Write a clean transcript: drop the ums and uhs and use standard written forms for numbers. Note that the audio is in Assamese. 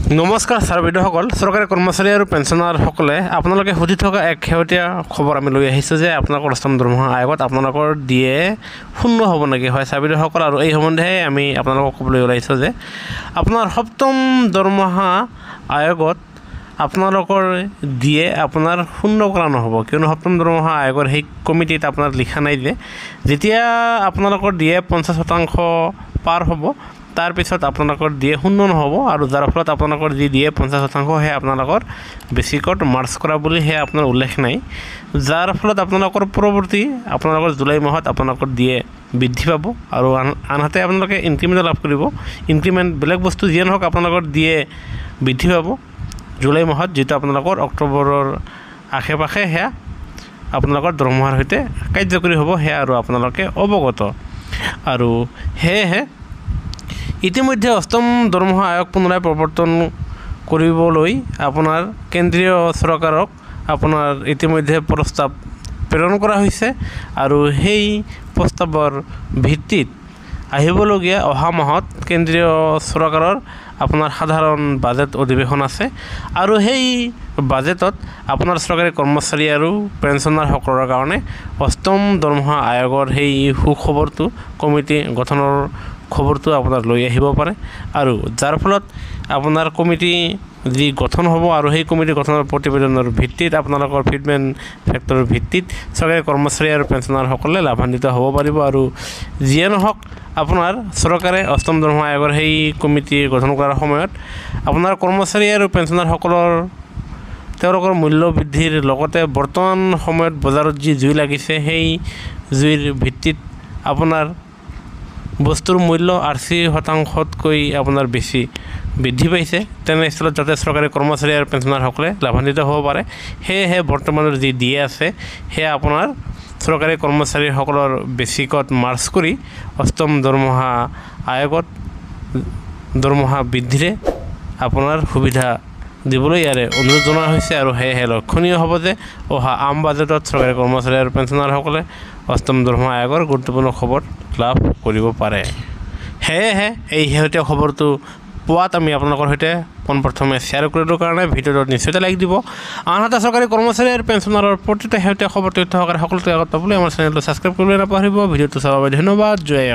নমস্কাৰ ছাৰ বাইদেউসকল, চৰকাৰী কৰ্মচাৰী আৰু পেঞ্চনাৰসকলে আপোনালোকে সুধি থকা এক শেহতীয়া খবৰ আমি লৈ আহিছোঁ যে আপোনালোকৰ অষ্টম দৰমহা আয়োগত আপোনালোকৰ দিয়ে শূন্য হ'ব নেকি? হয় ছাৰ বাইদেউসকল, আৰু এই সম্বন্ধে আমি আপোনালোকক ক'বলৈ ওলাইছোঁ যে আপোনাৰ সপ্তম দৰমহা আয়োগত আপোনালোকৰ দিয়ে আপোনাৰ শূন্য কৰা নহ'ব, কিয়নো সপ্তম দৰমহা আয়োগৰ সেই কমিটিত আপোনাৰ লিখা নাই যে যেতিয়া আপোনালোকৰ দিয়ে 50% পাৰ হ'ব তাৰপিছত আপোনালোকৰ দিয়ে শূন্য নহ'ব, আৰু যাৰ ফলত আপোনালোকৰ যি দিয়ে 50% সেয়া আপোনালোকৰ বেছিকত মাৰ্চ কৰা বুলি সেয়া আপোনাৰ উল্লেখ নাই, যাৰ ফলত আপোনালোকৰ পৰৱৰ্তী আপোনালোকৰ জুলাই মাহত আপোনালোকৰ দিয়ে বৃদ্ধি পাব আৰু আনহাতে আপোনালোকে ইনক্ৰিমেণ্ট লাভ কৰিব। ইনক্ৰিমেণ্ট বেলেগ বস্তু যিয়ে নহওক আপোনালোকৰ দিয়ে বৃদ্ধি পাব জুলাই মাহত, যিটো আপোনালোকৰ অক্টোবৰৰ আশে পাশে সেয়া আপোনালোকৰ দৰমহাৰ সৈতে কাৰ্যকৰী হ'ব, সেয়া আৰু আপোনালোকে অৱগত। আৰু সেয়েহে ইতিমধ্যে অষ্টম দৰমহা আয়োগ পুনৰাই প্ৰৱৰ্তন কৰিবলৈ আপোনাৰ কেন্দ্ৰীয় চৰকাৰক আপোনাৰ ইতিমধ্যে প্ৰস্তাৱ প্ৰেৰণ কৰা হৈছে, আৰু সেই প্ৰস্তাৱৰ ভিত্তিত আহিবলগীয়া অহা মাহত কেন্দ্ৰীয় চৰকাৰৰ আপোনাৰ সাধাৰণ বাজেট অধিৱেশন আছে, আৰু সেই বাজেটত আপোনাৰ চৰকাৰী কৰ্মচাৰী আৰু পেঞ্চনাৰসকলৰ কাৰণে অষ্টম দৰমহা আয়োগৰ সেই সুখবৰটো কমিটি গঠনৰ খবৰটো আপোনাৰ লৈ আহিব পাৰে, আৰু যাৰ ফলত আপোনাৰ কমিটি যি গঠন হ'ব আৰু সেই কমিটি গঠনৰ প্ৰতিবেদনৰ ভিত্তিত আপোনালোকৰ ফিডমেণ্ট ফেক্টৰৰ ভিত্তিত চৰকাৰী কৰ্মচাৰী আৰু পেঞ্চনাৰসকলে লাভান্বিত হ'ব পাৰিব। আৰু যিয়ে নহওক আপোনাৰ চৰকাৰে অষ্টম দৰমহা আয়োগৰ সেই কমিটি গঠন কৰাৰ সময়ত আপোনাৰ কৰ্মচাৰী আৰু পেঞ্চনাৰসকলৰ তেওঁলোকৰ মূল্য বৃদ্ধিৰ লগতে বৰ্তমান সময়ত বজাৰত যি জুই লাগিছে সেই জুইৰ ভিত্তিত আপোনাৰ বস্তুৰ মূল্য 80%তকৈ আপোনাৰ বেছি বৃদ্ধি পাইছে, তেনেস্থলত যাতে চৰকাৰী কৰ্মচাৰী আৰু পেঞ্চনাৰসকলে লাভান্বিত হ'ব পাৰে, সেয়েহে বৰ্তমানৰ যি দিয়ে আছে সেয়া আপোনাৰ চৰকাৰী কৰ্মচাৰীসকলৰ বেছিকত মাৰ্চ কৰি অষ্টম দৰমহা আয়োগত দৰমহা বৃদ্ধিৰে আপোনাৰ সুবিধা দিবলৈ ইয়াৰে অনুৰোধ জনোৱা হৈছে। আৰু সেয়েহে লক্ষণীয় হ'ব যে অহা আম বাজেটত চৰকাৰী কৰ্মচাৰী আৰু পেঞ্চনাৰসকলে অষ্টম দৰমহা আয়োগৰ গুৰুত্বপূৰ্ণ খবৰ লাভ কৰিব পাৰে। সেয়েহে এই শেহতীয়া খবৰটো পোৱাত আমি আপোনালোকৰ সৈতে পোনপ্ৰথমে শ্বেয়াৰ কৰিলোঁ কাৰণে ভিডিঅ'টোত নিশ্চয়তে লাইক দিব। আনহাতে চৰকাৰী কৰ্মচাৰী আৰু পেঞ্চনাৰৰ প্ৰতিটো শেহতীয়া খবৰ তথ্য সহকাৰে সকলোতে আগত পাবলৈ আমাৰ চেনেলটো ছাবস্ক্ৰাইব কৰিবলৈ নাপাহৰিব। ভিডিঅ'টো চাবৰ বাবে ধন্যবাদ। জয়